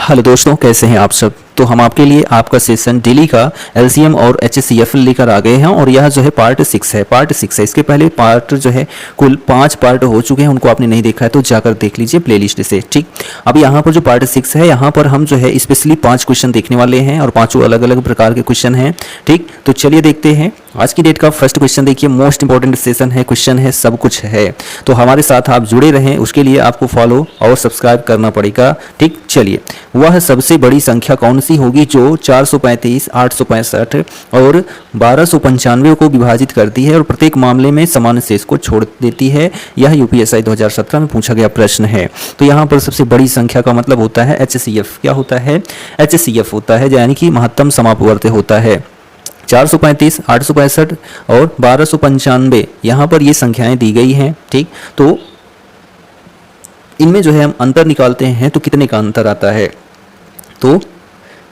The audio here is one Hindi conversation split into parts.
हेलो दोस्तों, कैसे हैं आप सब। तो हम आपके लिए आपका सेशन डेली का एलसीएम और एचसीएफ लेकर आ गए हैं और यह जो है पार्ट 6 है। इसके पहले पार्ट जो है कुल 5 पार्ट हो चुके हैं, उनको आपने नहीं देखा है तो जाकर देख लीजिए प्लेलिस्ट से। ठीक, अब यहाँ पर जो पार्ट 6 है, यहाँ पर हम जो है स्पेशली 5 क्वेश्चन देखने वाले हैं और 5 अलग अलग प्रकार के क्वेश्चन हैं। ठीक, तो चलिए देखते हैं। आज की डेट का फर्स्ट क्वेश्चन देखिए, मोस्ट इंपॉर्टेंट सेशन है, क्वेश्चन है, सब कुछ है, तो हमारे साथ आप जुड़े रहें, उसके लिए आपको फॉलो और सब्सक्राइब करना पड़ेगा। ठीक, चलिए, वह सबसे बड़ी संख्या कौन सी होगी जो 435, 865 और 1295 को विभाजित करती है और प्रत्येक मामले में समान शेष को छोड़ देती है। यह यूपीएससी 2017 में पूछा गया प्रश्न है। तो यहाँ पर सबसे बड़ी संख्या का मतलब होता है एचसीएफ। क्या होता है? एचसीएफ होता है, यानी कि महत्तम समापवर्ती होता है। 435, 865 और 1295 यहाँ पर ये संख्याएं दी गई हैं। ठीक, तो इनमें जो है हम अंतर निकालते हैं तो कितने का अंतर आता है? तो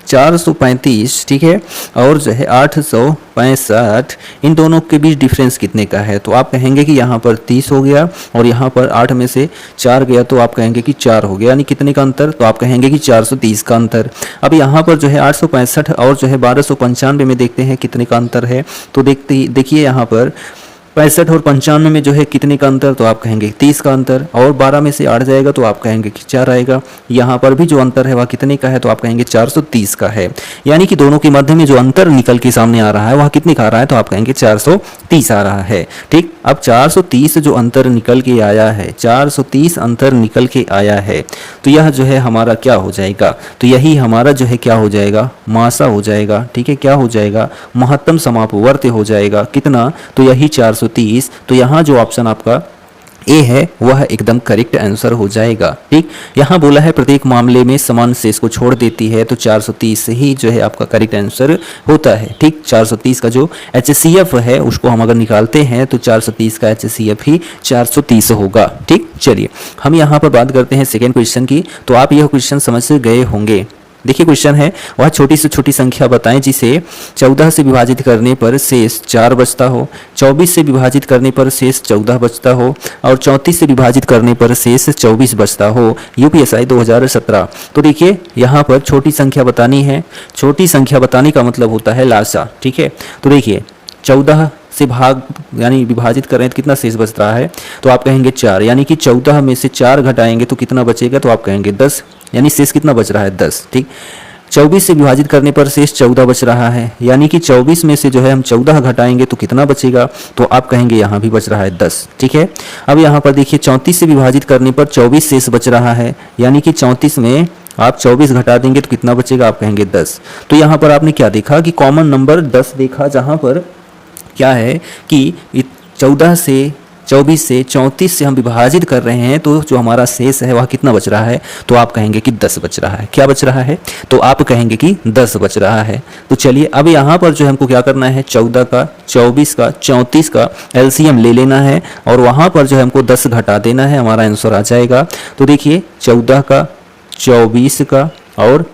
435, ठीक है, और जो है 865, इन दोनों के बीच डिफरेंस कितने का है? तो आप कहेंगे कि यहाँ पर 30 हो गया और यहाँ पर 8 में से 4 गया तो आप कहेंगे कि 4 हो गया, यानी कितने का अंतर? तो आप कहेंगे कि 430 का अंतर। अब यहाँ पर जो है 865 और जो है 1295 में देखते हैं कितने का अंतर है। तो देखिए यहाँ पर 65 और 95 में जो है कितने का अंतर? तो आप कहेंगे 30 का अंतर, और 12 में से 8 जाएगा तो आप कहेंगे कि 4 आएगा। यहाँ पर भी जो अंतर है वह कितने का है? तो आप कहेंगे 430 का है, यानी कि दोनों के मध्य में जो अंतर निकल के सामने आ रहा है वह कितने का आ रहा है? तो आप कहेंगे 430 आ रहा है। ठीक, अब 430 जो अंतर निकल के आया है, 430 अंतर निकल के आया है, तो यह जो है हमारा क्या हो जाएगा? तो यही हमारा जो है क्या हो जाएगा? मासा हो जाएगा। ठीक है, क्या हो जाएगा? महत्तम समापवर्ती हो जाएगा। कितना? तो यही 430। तो यहाँ जो ऑप्शन आपका ए है वह एकदम करेक्ट आंसर हो जाएगा। ठीक, यहाँ बोला है प्रत्येक मामले में समान शेष को छोड़ देती है, तो 430 ही जो है आपका करेक्ट आंसर होता है। ठीक, 430 का जो एचसीएफ है उसको हम अगर निकालते हैं तो 430 का एचसीएफ ही 430 होगा। ठीक, चलिए हम यहाँ पर बात करते हैं सेकेंड क्वेश्चन की। तो आप यह क्वेश्चन समझ गए होंगे। देखिए क्वेश्चन है, वह छोटी से छोटी संख्या बताएं जिसे 14 से विभाजित करने पर शेष 4 बचता हो, 24 से विभाजित करने पर शेष 14 बचता हो और 34 से विभाजित करने पर शेष 24 बचता हो। यूपीएससी 2017। तो देखिए यहाँ पर छोटी संख्या बतानी है। छोटी संख्या बताने का मतलब होता है लासा। ठीक है, तो देखिए 14 से भाग यानी विभाजित करें तो कितना शेष बच रहा है? तो आप कहेंगे 4, यानी कि 14 में से 4 घटाएंगे तो कितना बचेगा? तो आप कहेंगे 10, यानी शेष कितना बच रहा है? 10। ठीक, 24 से विभाजित करने पर शेष 14 बच रहा है, यानी कि 24 में से जो है हम 14 घटाएंगे तो कितना बचेगा? तो आप कहेंगे यहाँ भी बच रहा है 10। ठीक है, अब यहाँ पर देखिए 34 से विभाजित करने पर 24 शेष बच रहा है, यानी कि 34 में आप 24 घटा देंगे तो कितना बचेगा? आप कहेंगे 10। तो यहाँ पर आपने क्या देखा कि कॉमन नंबर 10 देखा, जहाँ पर क्या है कि 14 से 24 से 34 से हम विभाजित कर रहे हैं तो जो हमारा शेष है वह कितना बच रहा है? तो आप कहेंगे कि 10 बच रहा है। क्या बच रहा है? तो आप कहेंगे कि 10 बच रहा है। तो चलिए अब यहाँ पर जो हमको क्या करना है, 14 का, 24 का, 34 का एलसीएम ले लेना है और वहाँ पर जो है हमको 10 घटा देना है, हमारा आंसर आ जाएगा। तो देखिए 14 का, 24 का और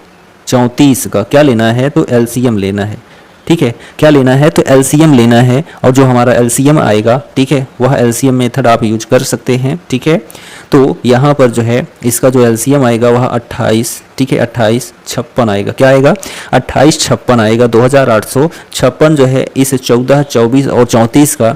34 का क्या लेना है? तो एलसीएम लेना है। ठीक है, क्या लेना है? तो एलसीएम लेना है, और जो हमारा एलसीएम आएगा, ठीक है, वह एलसीएम मेथड आप यूज कर सकते हैं। ठीक है, तो यहाँ पर जो है इसका जो एलसीएम आएगा वह 28, ठीक है, 28 56 आएगा। क्या आएगा? 28 56 आएगा। 2856 जो है इस 14, 24 और 34 का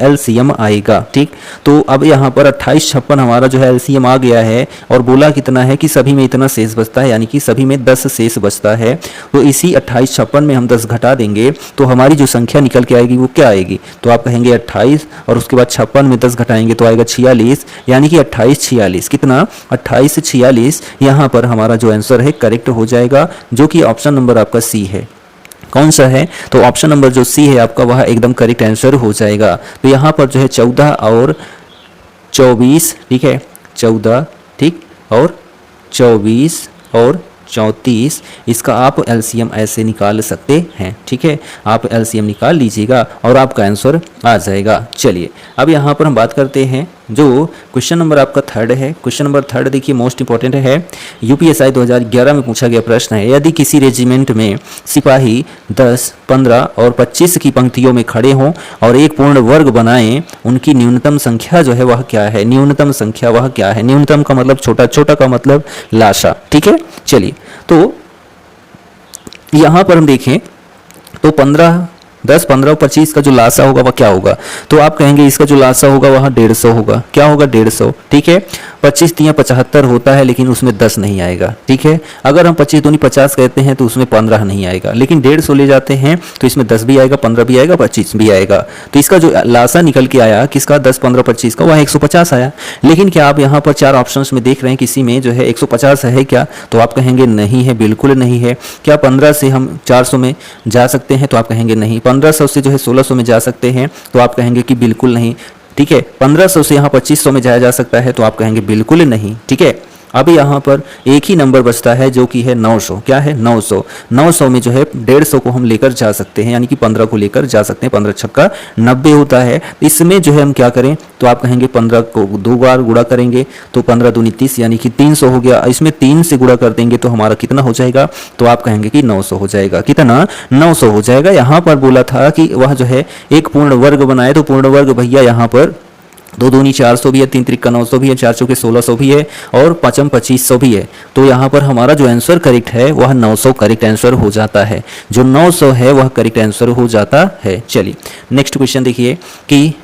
एलसीएम आएगा। ठीक, तो अब यहाँ पर 28 56 हमारा जो है एलसीएम आ गया है और बोला कितना है कि सभी में इतना शेष बचता है, यानी कि सभी में 10 शेष बचता है। तो इसी 28 56 में हम 10 घटा देंगे तो हमारी जो संख्या निकल के आएगी वो क्या आएगी? तो आप कहेंगे 28 और उसके बाद 56 में 10 घटाएंगे तो आएगा 46, यानी कि 28 46। कितना? 28 46। यहाँ पर हमारा जो आंसर है करेक्ट हो जाएगा, जो कि ऑप्शन नंबर आपका सी है। कौन सा है? तो ऑप्शन नंबर जो सी है आपका वह एकदम करेक्ट आंसर हो जाएगा। तो यहाँ पर जो है 14 और 24, ठीक है, 14, ठीक, और 24 और 34, इसका आप एलसीएम ऐसे निकाल सकते हैं। ठीक है, आप एलसीएम निकाल लीजिएगा और आपका आंसर आ जाएगा। चलिए अब यहाँ पर हम बात करते हैं जो क्वेश्चन नंबर आपका थर्ड है, क्वेश्चन नंबर थर्ड देखिए मोस्ट इंपॉर्टेंट है। यूपीएसआई 2011 में पूछा गया प्रश्न है, यदि किसी रेजिमेंट में सिपाही 10, 15 और 25 की पंक्तियों में खड़े हों और एक पूर्ण वर्ग बनाएं, उनकी न्यूनतम संख्या जो है वह क्या है? न्यूनतम संख्या वह क्या है? न्यूनतम का मतलब छोटा, छोटा का मतलब लाशा। ठीक है, चलिए तो यहां पर हम देखें तो 15, 10, 15 और 25 का जो लासा होगा वह क्या होगा? तो आप कहेंगे इसका जो लासा होगा वह 150 होगा। क्या होगा? 150। ठीक है, 25 तियां 75 होता है, लेकिन उसमें 10 नहीं आएगा। ठीक है, अगर हम 25 दूनी 50 कहते हैं तो उसमें 15 नहीं आएगा, लेकिन 150 ले जाते हैं तो इसमें 10 भी आएगा, 15 भी आएगा, 25 भी आएगा। तो इसका जो लासा निकल के आया किसका? 10, 15, 25 का, वह 150 आया। लेकिन क्या आप यहाँ पर 4 ऑप्शंस में देख रहे हैं किसी में जो है 150 है क्या? तो आप कहेंगे नहीं है, बिल्कुल नहीं है। क्या 15 से हम 400 में जा सकते हैं? तो आप कहेंगे नहीं। 1500 से जो है 1600 में जा सकते हैं? तो आप कहेंगे कि बिल्कुल नहीं। ठीक है, 1500 से यहाँ 2500 में जाया जा सकता है? तो आप कहेंगे बिल्कुल नहीं। ठीक है, अब यहाँ पर एक ही नंबर बचता है जो कि है 900। क्या है? 900। 900 में जो है 150 को हम लेकर जा सकते हैं, यानी कि 15 को लेकर जा सकते हैं। 15 छक्का 90 होता है। इसमें जो है हम क्या करें? तो आप कहेंगे 15 को 2 बार गुणा करेंगे तो 15 दूनी 30, यानी कि 300 हो गया। इसमें 3 से गुणा कर देंगे तो हमारा कितना हो जाएगा? तो आप कहेंगे कि 900 हो जाएगा। कितना? 900 हो जाएगा। यहाँ पर बोला था कि वह जो है एक पूर्ण वर्ग बनाए, तो पूर्ण वर्ग भैया यहाँ पर 2 दूनी 400 भी है, 3 त्रिका 900 भी है, 4 चौके 1600 भी है और 5 2500 भी है। तो यहाँ पर हमारा जो आंसर करेक्ट है वह 900 करेक्ट आंसर हो जाता है। जो 900 है वह करेक्ट आंसर हो जाता है। चलिए नेक्स्ट क्वेश्चन देखिए कि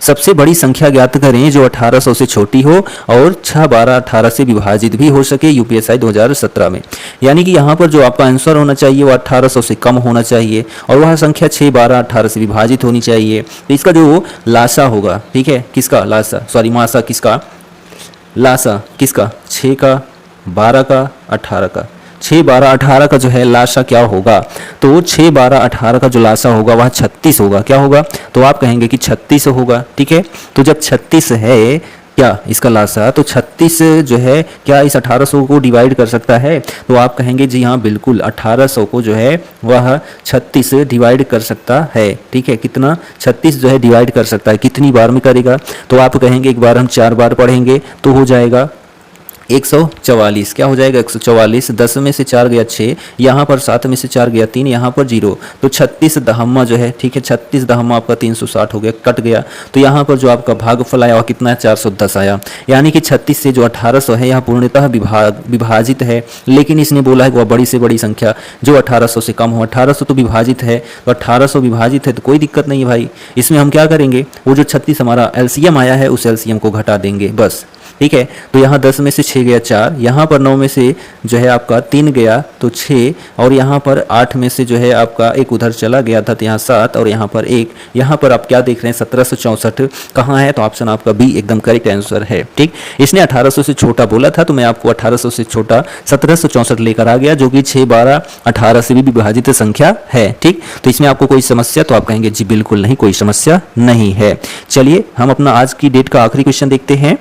सबसे बड़ी संख्या ज्ञात करें जो 1800 से छोटी हो और 6, 12, 18 से विभाजित भी हो सके यूपीएसआई 2017 में। यानी कि यहाँ पर जो आपका आंसर होना चाहिए वह 1800 से कम होना चाहिए और वह संख्या 6, 12, 18 से विभाजित होनी चाहिए। तो इसका जो लासा होगा, ठीक है, किसका लासा, सॉरी मासा किसका, लासा किसका? 6 का, 12 का, 18 का। 6, 12, 18 का जो है लाशा क्या होगा? तो 6, 12, 18 का जो लाशा होगा वह 36 होगा। क्या होगा? तो आप कहेंगे कि 36 होगा। ठीक है, तो जब 36 है क्या इसका लाशा, तो 36 जो है क्या इस 1800 को डिवाइड कर सकता है? तो आप कहेंगे जी हाँ बिल्कुल, 1800 को जो है वह 36 डिवाइड कर सकता है। ठीक है, कितना? 36 जो है डिवाइड कर सकता है। कितनी बार में करेगा? तो आप कहेंगे एक बार हम 4 बार पढ़ेंगे तो हो जाएगा 144। क्या हो जाएगा? 144। 10 में से 4 गया 6, यहाँ पर 7 में से 4 गया 3, यहाँ पर 0। तो 36 दहम्मा जो है, ठीक है, 36 दहम्मा आपका 360 हो गया, कट गया। तो यहाँ पर जो आपका भागफल आया वह कितना है? 410 आया। यानी कि 36 से जो 1800 है यह पूर्णतः विभाजित है, लेकिन इसने बोला है कि वह बड़ी से बड़ी संख्या जो 1800 से कम हो। 1800 तो विभाजित है, तो 1800 विभाजित है तो कोई दिक्कत नहीं है भाई। इसमें हम क्या करेंगे? वो जो 36 हमारा एलसीएम आया है उस एलसीएम को घटा देंगे बस। ठीक है, तो यहाँ 10 में से 6 गया 4, यहाँ पर 9 में से जो है आपका 3 गया तो 6, और यहाँ पर 8 में से जो है आपका एक उधर चला गया था तो यहाँ 7, और यहाँ पर 1। यहाँ पर आप क्या देख रहे हैं? 1764 कहाँ है? तो ऑप्शन आपका बी एकदम करेक्ट आंसर है। ठीक, इसने 1800 से छोटा बोला था तो मैं आपको 1800 से छोटा 1764 लेकर आ गया, जो कि 6, 12, 18 से भी विभाजित संख्या है। ठीक, तो इसमें आपको कोई समस्या? तो आप कहेंगे जी बिल्कुल नहीं, कोई समस्या नहीं है। चलिए हम अपना आज की डेट का आखिरी क्वेश्चन देखते हैं।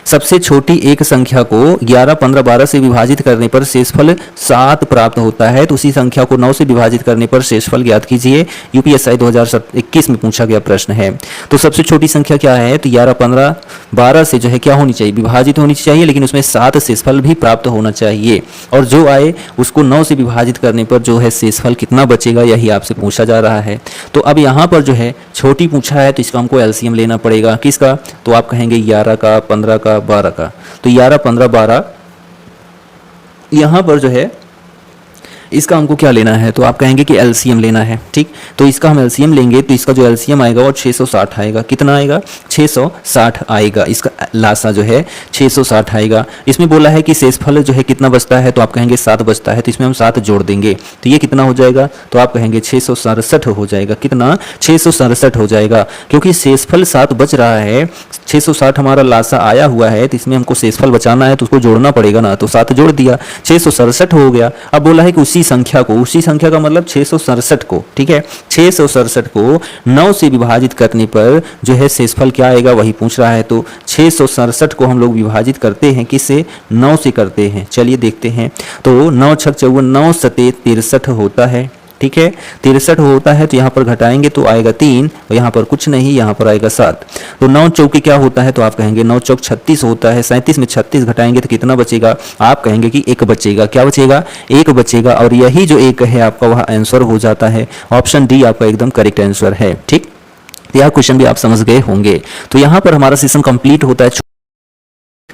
सबसे छोटी एक संख्या को 11, 15, 12 से विभाजित करने पर शेषफल 7 प्राप्त होता है, तो उसी संख्या को 9 से विभाजित करने पर शेषफल ज्ञात कीजिए। यूपीएसआई 2021 में पूछा गया प्रश्न है। तो सबसे छोटी संख्या क्या है? तो 11, 15, 12 से जो है क्या होनी चाहिए? विभाजित होनी चाहिए, लेकिन उसमें 7 शेषफल भी प्राप्त होना चाहिए, और जो आए उसको 9 से विभाजित करने पर जो है शेषफल कितना बचेगा, यही आपसे पूछा जा रहा है। तो अब यहाँ पर जो है छोटी पूछा है तो इसका हमको एलसीएम लेना पड़ेगा। किसका? तो आप कहेंगे 11 का, 15 का, 12 का। तो 11, 15, 12 यहां पर जो है इसका हमको क्या लेना है? तो आप कहेंगे कि एलसीएम लेना है। ठीक, तो इसका हम एलसीएम लेंगे तो इसका जो एलसीएम आएगा वो 660 आएगा। कितना आएगा? 660 आएगा। इसका लासा जो है 660 आएगा। इसमें बोला है कि शेषफल जो है कितना बचता है? तो आप कहेंगे 7 बचता है, तो इसमें हम 7 जोड़ देंगे तो ये कितना हो जाएगा? तो आप कहेंगे 667 हो जाएगा। कितना? 667 हो जाएगा, क्योंकि शेषफल 7 बच रहा है। 660 हमारा लासा आया हुआ है तो इसमें हमको शेषफल बचाना है तो उसको जोड़ना पड़ेगा ना, तो 7 जोड़ दिया, 667 हो गया। अब बोला है कि उसी संख्या का मतलब 667 को, ठीक है, 667 को 9 से विभाजित करने पर जो है शेषफल क्या आएगा वही पूछ रहा है। तो 667 को हम लोग विभाजित करते हैं, किससे? 9 से करते हैं। चलिए देखते हैं। तो 9 छक 54, 9 सते 63 होता है। ठीक है। 63 होता है तो यहाँ पर घटाएंगे तो आएगा 3 और यहाँ पर कुछ नहीं, यहाँ पर आएगा 7। तो 9 चौके क्या होता है तो आप कहेंगे 9 चौक 36 होता है। 37 में 36 घटाएंगे तो कितना बचेगा, आप कहेंगे कि 1 बचेगा। क्या बचेगा, 1 बचेगा। और यही जो 1 है आपका वह आंसर हो जाता है। ऑप्शन डी आपका एकदम करेक्ट आंसर है। ठीक, यह क्वेश्चन भी आप समझ गए होंगे। तो यहाँ पर हमारा सेशन कंप्लीट होता है।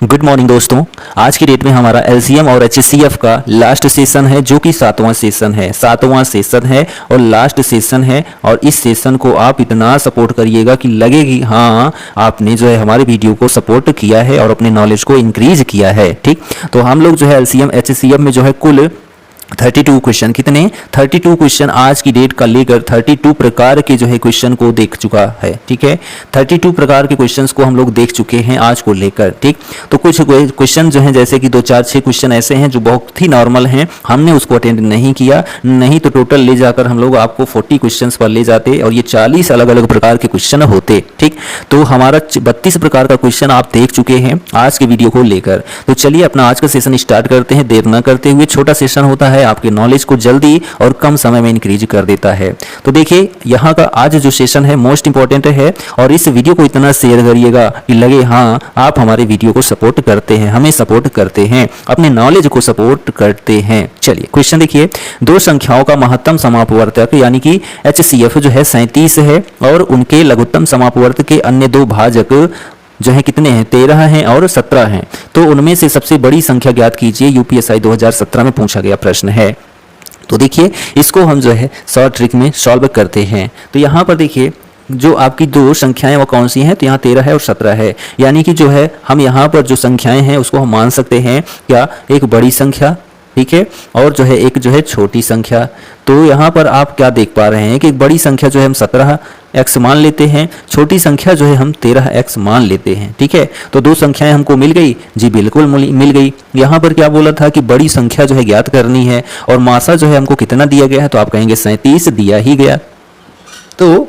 गुड मॉर्निंग दोस्तों, आज की डेट में हमारा एलसीएम और एचसीएफ का लास्ट सेशन है, जो कि 7वां सेशन है। 7वां सेशन है और लास्ट सेशन है। और इस सेशन को आप इतना सपोर्ट करिएगा कि लगेगी हाँ आपने जो है हमारे वीडियो को सपोर्ट किया है और अपने नॉलेज को इंक्रीज किया है। ठीक, तो हम लोग जो है एलसीएम एचसीएफ में जो है कुल 32 क्वेश्चन, कितने 32 क्वेश्चन आज की डेट का लेकर 32 प्रकार के जो है क्वेश्चन को देख चुका है। ठीक है, 32 प्रकार के क्वेश्चंस को हम लोग देख चुके हैं आज को लेकर। ठीक, तो कुछ क्वेश्चन जो हैं जैसे कि 2 4 6 क्वेश्चन ऐसे हैं जो बहुत ही नॉर्मल हैं, हमने उसको अटेंड नहीं किया, नहीं तो टोटल ले जाकर हम लोग आपको 40 क्वेश्चंस पर ले जाते और ये 40 अलग अलग प्रकार के क्वेश्चन होते। ठीक, तो हमारा 32 प्रकार का क्वेश्चन आप देख चुके हैं आज के वीडियो को लेकर। तो चलिए अपना आज का सेशन स्टार्ट करते हैं, देर न करते हुए। छोटा सेशन होता है, आपके नॉलेज को जल्दी और कम समय में इंक्रीज कर देता है। तो देखिए यहाँ का आज जो सेशन है मोस्ट इंपॉर्टेंट है और इस वीडियो को इतना शेयर करिएगा कि लगे हाँ आप हमारे वीडियो को सपोर्ट करते हैं, हमें सपोर्ट करते हैं, अपने नॉलेज को सपोर्ट करते हैं। चलिए क्वेश्चन देखिए, 2 संख्याओं का महत्तम समापवर्तक यानी कि एचसीएफ जो है 37 है और उनके लघुत्तम समापवर्तक के अन्य 2 भाजक जो है कितने हैं, 13 हैं और 17 हैं। तो उनमें से सबसे बड़ी संख्या ज्ञात कीजिए। यूपीएससी 2017 में पूछा गया प्रश्न है। तो देखिए इसको हम जो है शॉर्ट ट्रिक में सॉल्व करते हैं। तो यहाँ पर देखिए जो आपकी 2 संख्याएं वो कौन सी हैं, तो यहाँ 13 है और 17 है। यानी कि जो है हम यहाँ पर जो संख्याएं हैं उसको हम मान सकते हैं क्या, एक बड़ी संख्या, ठीक है, और जो है एक जो है छोटी संख्या। तो यहाँ पर आप क्या देख पा रहे हैं कि एक बड़ी संख्या जो है हम 17x मान लेते हैं, छोटी संख्या जो है हम 13x मान लेते हैं। ठीक है, तो 2 संख्याएं हमको मिल गई जी, बिल्कुल मिल गई। यहाँ पर क्या बोला था कि बड़ी संख्या जो है ज्ञात करनी है और मासा जो है हमको कितना दिया गया है, तो आप कहेंगे 37 दिया ही गया। तो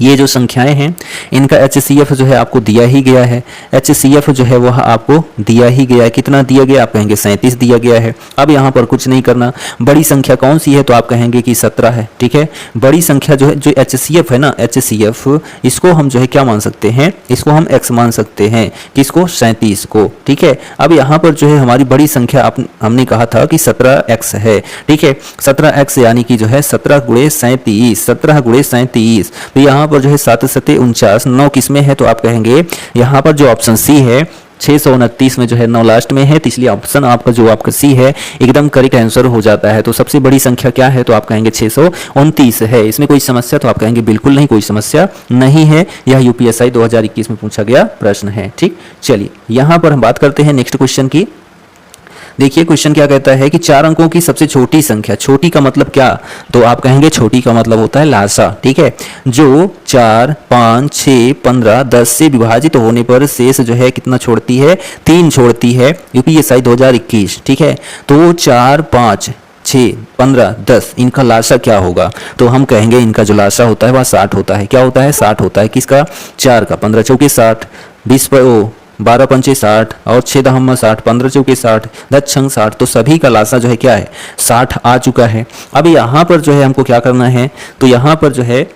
ये जो संख्याएं हैं इनका एचसीएफ जो है आपको दिया ही गया है। एचसीएफ जो है वह आपको दिया ही गया है। कितना दिया गया, आप कहेंगे 37 दिया गया है। अब यहाँ पर कुछ नहीं करना। बड़ी संख्या कौन सी है, तो आप कहेंगे कि 17 है। ठीक है, बड़ी संख्या जो है जो एचसीएफ है ना, एचसीएफ इसको हम जो है क्या मान सकते हैं, इसको हम एक्स मान सकते हैं। किसको, 37 को। ठीक है, अब यहाँ पर जो है हमारी बड़ी संख्या हमने कहा था कि 17x है। ठीक है, 17x यानी कि जो है 17 गुणे 37, 17 गुणे 37। तो यहाँ पर जो है 7 7 49, 9 किसमें है, तो आप कहेंगे यहाँ पर जो ऑप्शन सी है 629 में जो है 9 लास्ट में है, तो इसलिए ऑप्शन आपका जो आपका सी है एकदम करेक्ट आंसर हो जाता है। तो सबसे बड़ी संख्या क्या है, तो आप कहेंगे 629 है। इसमें कोई समस्या, तो आप कहेंगे बिल्कुल नहीं, कोई समस्या नहीं है। यह यूपीएससी 2021 में पूछा गया प्रश्न है। ठीक, चलिए यहाँ पर हम बात करते हैं नेक्स्ट क्वेश्चन की। देखिए क्वेश्चन क्या कहता है कि 4 अंकों की सबसे छोटी संख्या, छोटी का मतलब क्या, तो आप कहेंगे छोटी का मतलब होता है लासा। ठीक है, जो 4 5 6 15 10 से विभाजित होने पर शेष जो है कितना छोड़ती है, 3 छोड़ती है। यूपीएससी 2021। ठीक है, तो 4 5 6 15 10 इनका लासा क्या होगा, तो हम कहेंगे इनका जो लासा होता है वह 60 होता है। क्या होता है, 60 होता है। किसका, 4 का। 15 चौके 60, 20 पर 12 पंचे 60 और 6 दहम 60, 15 चौके 60, 10 छंग 60। तो सभी का लासा जो है क्या है, 60 आ चुका है। अब यहाँ पर जो है हमको क्या करना है, तो यहाँ पर जो है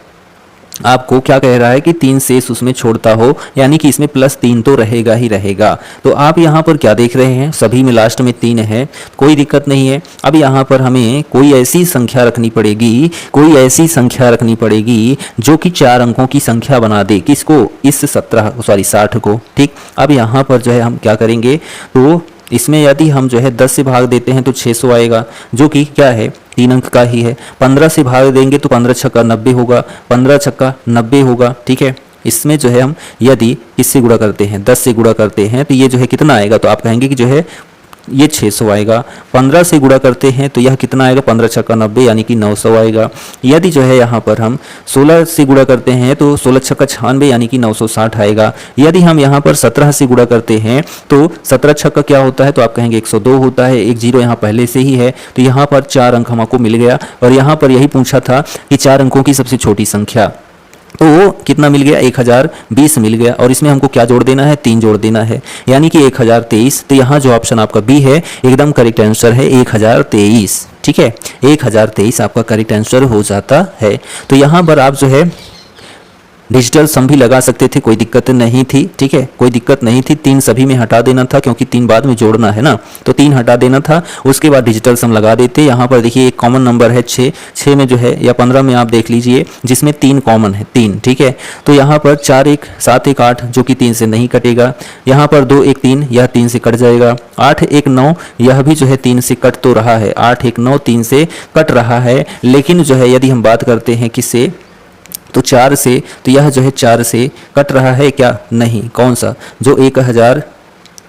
आपको क्या कह रहा है कि 3 शेष उसमें छोड़ता हो, यानी कि इसमें +3 तो रहेगा ही रहेगा। तो आप यहाँ पर क्या देख रहे हैं, सभी में लास्ट में 3 है, कोई दिक्कत नहीं है। अब यहाँ पर हमें कोई ऐसी संख्या रखनी पड़ेगी, कोई ऐसी संख्या रखनी पड़ेगी जो कि 4 अंकों की संख्या बना दे। किसको, इस 60 को। ठीक, अब यहाँ पर जो है हम क्या करेंगे, तो इसमें यदि हम जो है 10 से भाग देते हैं तो 600 आएगा, जो कि क्या है 3 अंक का ही है। 15 से भाग देंगे तो 15 छक्का 90 होगा, 15 छक्का 90 होगा। ठीक है, इसमें जो है हम यदि किससे गुणा करते हैं, 10 से गुणा करते हैं तो ये जो है कितना आएगा, तो आप कहेंगे कि जो है ये 600 आएगा। 15 से गुणा करते हैं तो यह कितना आएगा, 15 छक्का 90 यानी कि 900 आएगा। यदि जो है यहाँ पर हम 16 से गुणा करते हैं तो 16 छक्का 96 यानी कि 960 आएगा। यदि हम यहाँ पर 17 से गुणा करते हैं तो 17 छक्का क्या होता है, तो आप कहेंगे 102 होता है। एक 0 यहाँ पहले से ही है, तो यहाँ पर 4 अंक हमको मिल गया। और यहाँ पर यही पूछा था कि 4 अंकों की सबसे छोटी संख्या, तो कितना मिल गया, 1020 मिल गया, और इसमें हमको क्या जोड़ देना है, 3 जोड़ देना है, यानी कि 1023। तो यहाँ जो ऑप्शन आपका बी है एकदम करेक्ट आंसर है 1023। ठीक है, 1023 आपका करेक्ट आंसर हो जाता है। तो यहाँ पर आप जो है डिजिटल सम भी लगा सकते थे, कोई दिक्कत नहीं थी। ठीक है, कोई दिक्कत नहीं थी। 3 सभी में हटा देना था, क्योंकि 3 बाद में जोड़ना है ना, तो 3 हटा देना था, उसके बाद डिजिटल सम लगा देते। यहाँ पर देखिए एक कॉमन नंबर है 6, 6 में जो है या 15 में आप देख लीजिए, जिसमें 3 कॉमन है, 3। ठीक है, तो यहाँ पर 4 1 7 1 8 जो कि 3 से नहीं कटेगा। यहाँ पर 2 1 3 यह 3 से कट जाएगा। 8 1 9 यह भी जो है 3 से कट तो रहा है, 8 1 9 3 से कट रहा है, लेकिन जो है यदि हम बात करते हैं किससे, तो 4 से, तो यह जो है 4 से कट रहा है क्या, नहीं। कौन सा, जो 1000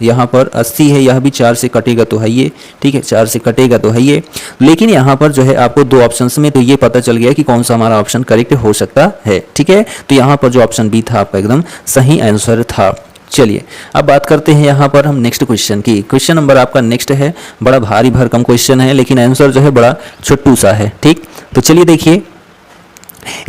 यहाँ पर 80 है, यह भी 4 से कटेगा तो है ये। ठीक है, 4 से कटेगा तो है ये, लेकिन यहाँ पर जो है आपको 2 ऑप्शंस में तो ये पता चल गया कि कौन सा हमारा ऑप्शन करेक्ट हो सकता है। ठीक है, तो यहाँ पर जो ऑप्शन बी था आपका एकदम सही आंसर था। चलिए अब बात करते हैं यहाँ पर हम नेक्स्ट क्वेश्चन की। क्वेश्चन नंबर आपका नेक्स्ट है, बड़ा भारी भरकम क्वेश्चन है, लेकिन आंसर जो है बड़ा छोटू सा है। ठीक, तो चलिए देखिए,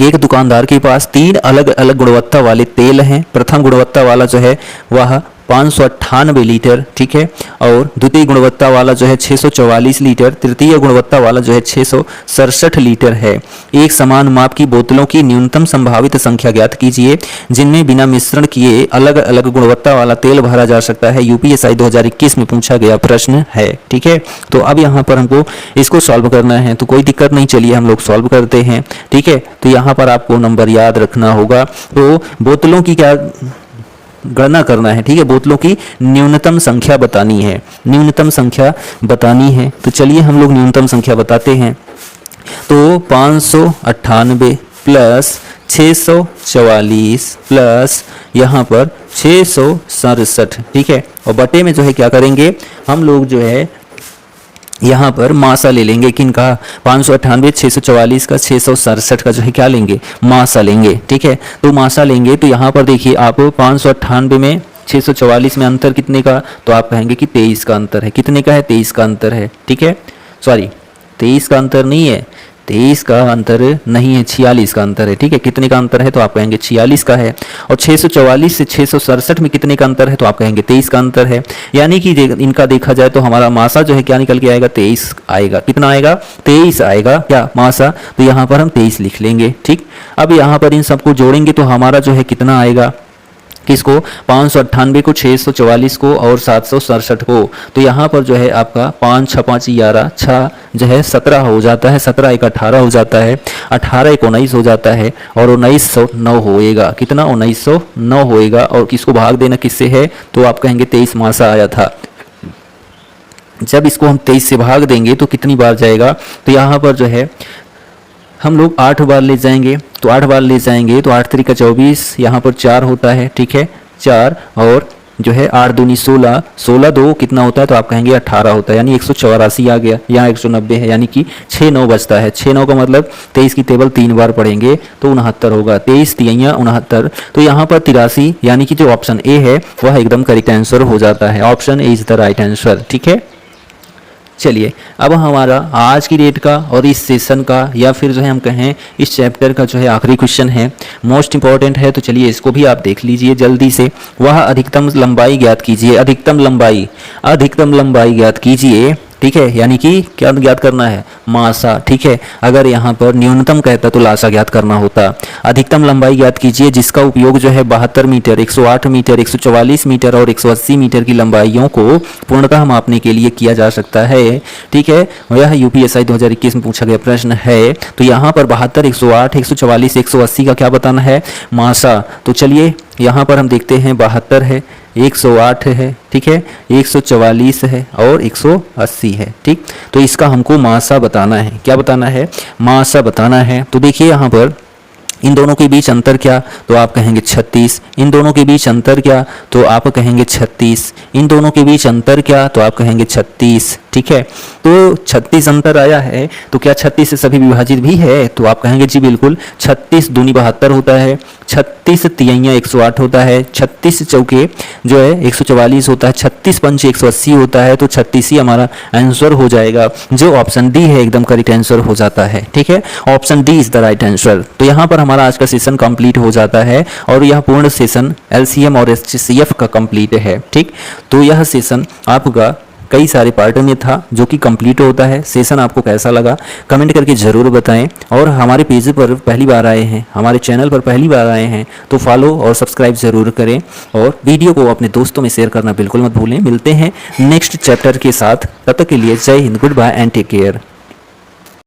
एक दुकानदार के पास 3 अलग अलग गुणवत्ता वाले तेल हैं। प्रथम गुणवत्ता वाला जो है वह 598 लीटर, ठीक है, और द्वितीय गुणवत्ता वाला जो है 644 लीटर, तृतीय गुणवत्ता वाला जो है 667 लीटर है। एक समान माप की बोतलों की न्यूनतम संभावित संख्या ज्ञात कीजिए जिनमें बिना मिश्रण किए अलग अलग गुणवत्ता वाला तेल भरा जा सकता है। यूपीएससी 2021 में पूछा गया प्रश्न है। ठीक है, तो अब यहाँ पर हमको इसको सॉल्व करना है, तो कोई दिक्कत नहीं, चलिए हम लोग सॉल्व करते हैं। ठीक है, तो यहाँ पर आपको नंबर याद रखना होगा। तो बोतलों की क्या गणना करना है, ठीक है, बोतलों की न्यूनतम संख्या बतानी है, न्यूनतम संख्या बतानी है। तो चलिए हम लोग न्यूनतम संख्या बताते हैं। तो 598 प्लस 644 प्लस यहाँ पर 667, ठीक है, और बटे में जो है क्या करेंगे हम लोग, जो है यहाँ पर मासा ले लेंगे। किनका, 598 644 का 667 का जो है क्या लेंगे, मासा लेंगे। ठीक है, तो मासा लेंगे, तो यहाँ पर देखिए आप 598 में 644 में अंतर कितने का, तो आप कहेंगे कि 23 का अंतर है। कितने का है, 23 का अंतर है। ठीक है, सॉरी 23 का अंतर नहीं है, 23 का अंतर नहीं है, 46 का अंतर है। ठीक है, कितने का अंतर है, तो आप कहेंगे 46 का है। और 644 से 667 में कितने का अंतर है, तो आप कहेंगे 23 का अंतर है। यानी कि इनका देखा जाए तो हमारा मासा जो है क्या निकल के आएगा, 23 आएगा। कितना आएगा, 23 आएगा क्या मासा, तो यहाँ पर हम 23 लिख लेंगे। ठीक, अब यहाँ पर इन सबको जोड़ेंगे तो हमारा जो है कितना आएगा, किसको, 598 को, 644 को और 767 को। तो यहाँ पर जो है आपका 5 6 5 11 6 जो है 17 हो जाता है, 17 1 18 हो जाता है, 18 1 19 हो जाता है, और 1909 होएगा। कितना, 1909 होएगा। और किसको भाग देना किससे है, तो आप कहेंगे 23 मासा आया था। जब इसको हम 23 से भाग देंगे तो कितनी बार जाएगा, तो यहाँ पर जो है हम लोग 8 बार ले जाएंगे। तो 8 बार ले जाएंगे तो 8 3 का 24, यहाँ पर 4 होता है। ठीक है, 4 और जो है 8 दूनी 16, 16 2 कितना होता है, तो आप कहेंगे 18 होता है, यानी 184 आ गया। यहाँ 190 है, यानी कि 6 9 बचता है। 6 9 का मतलब 23 की टेबल 3 बार पढ़ेंगे तो 69 होगा। 23 3 69, तो यहाँ पर 83, यानी कि जो ऑप्शन ए है वह एकदम करेक्ट आंसर हो जाता है। Option A is the right answer. ठीक है, चलिए अब हमारा आज की डेट का और इस सेशन का, या फिर जो है हम कहें इस चैप्टर का जो है आखिरी क्वेश्चन है, मोस्ट इंपॉर्टेंट है। तो चलिए इसको भी आप देख लीजिए जल्दी से। वह अधिकतम लंबाई ज्ञात कीजिए, अधिकतम लंबाई ज्ञात कीजिए। ठीक है, यानी कि क्या ज्ञात करना है, मासा। ठीक है, अगर यहाँ पर न्यूनतम कहता तो लासा ज्ञात करना होता। अधिकतम लंबाई ज्ञात कीजिए जिसका उपयोग जो है 72 मीटर, 108 मीटर, 144 मीटर और 180 मीटर की लंबाइयों को पूर्णतः मापने के लिए किया जा सकता है। ठीक है, यह यूपीएससी 2021 में पूछा गया प्रश्न है। तो यहाँ पर 72, 108, 144, 180 का क्या बताना है, मासा। तो चलिए यहाँ पर हम देखते हैं 72 है, 108 है, ठीक है, 144 है और 180 है। ठीक, तो इसका हमको मासा बताना है। क्या बताना है, मासा बताना है। तो देखिए यहाँ पर इन दोनों के बीच अंतर क्या, तो आप कहेंगे 36। इन दोनों के बीच अंतर क्या, तो आप कहेंगे 36। इन दोनों के बीच अंतर क्या, तो आप कहेंगे 36। ठीक है। तो 36 अंतर आया है, तो क्या 36 से सभी विभाजित भी है? तो आप कहेंगे जी बिल्कुल, 36 दूनी 72 होता है, 36 तिहैया 108 होता है, 36 चौके जो है 144 होता है, 36 पंचे 180 होता है। तो 36 ही हमारा आंसर हो जाएगा, जो ऑप्शन डी है एकदम करेक्ट आंसर हो जाता है। ठीक है, option D is the right answer. तो यहाँ पर हमारा आज का सेशन कंप्लीट हो जाता है और यह पूर्ण सेशन एलसीएम और एचसीएफ का कंप्लीट है। ठीक, तो यह सेशन आपका कई सारे पार्ट में था जो कि कंप्लीट होता है। सेशन आपको कैसा लगा कमेंट करके ज़रूर बताएं, और हमारे पेज पर पहली बार आए हैं, हमारे चैनल पर पहली बार आए हैं तो फॉलो और सब्सक्राइब ज़रूर करें, और वीडियो को अपने दोस्तों में शेयर करना बिल्कुल मत भूलें। मिलते हैं नेक्स्ट चैप्टर के साथ, तब तक के लिए जय Hind, good bye and take care.